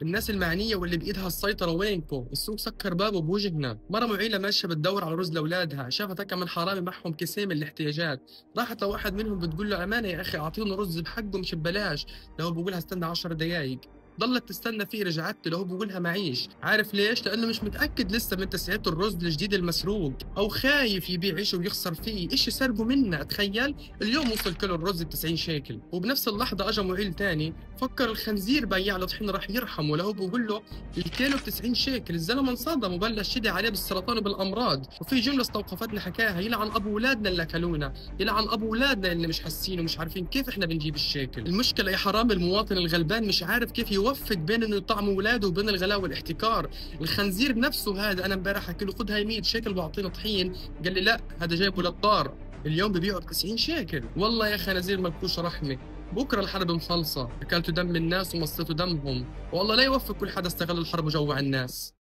الناس المعنية واللي بإيدها السيطرة وينكم؟ السوق سكر بابه بوجهنا. مرة معيلة ماشية بتدور على رز لأولادها، شافت كم من حرامي معهم كيسين من الاحتياجات. راحت لواحد منهم بتقول له أمانة يا أخي أعطيني رز بحقه مش ببلاش. لو بقولها استنى 10 دقايق. ضلت تستنى فيه، رجعت له بقولها معيش. عارف ليش؟ لأنه مش متأكد لسه من تسعيرة الرز الجديد المسروق، أو خايف يبيع عيشه ويخسر فيه، إيش سرقه منا. تخيل اليوم وصل كيلو الرز ب 90 شيكل، وبنفس اللحظة أجا معيل تاني فكر الخنزير بياع له طحين راح يرحمه، له بقول له الكيلو ب 90 شيكل. الزلمه انصدم وبلش يدعي عليه بالسرطان وبالامراض. وفي جمله استوقفتني حكاها: يلعن ابو اولادنا اللي اكلونا، يلعن ابو اولادنا اللي مش حاسين ومش عارفين كيف احنا بنجيب الشيكل. المشكله يا حرام المواطن الغلبان مش عارف كيف يوفق بين انه يطعم اولاده وبين الغلاء والاحتكار. الخنزير نفسه هذا انا امبارح حكي له خذ هاي 100 شيكل واعطيني طحين، قال لي لا هذا جايبه للدار. اليوم ببيعه ب 90 شيكل. والله يا خنازير ملكوش رحمه. بكره الحرب مخلصه، اكلتوا دم الناس ومصيتوا دمهم. والله لا يوفق كل حدا استغل الحرب وجوع الناس.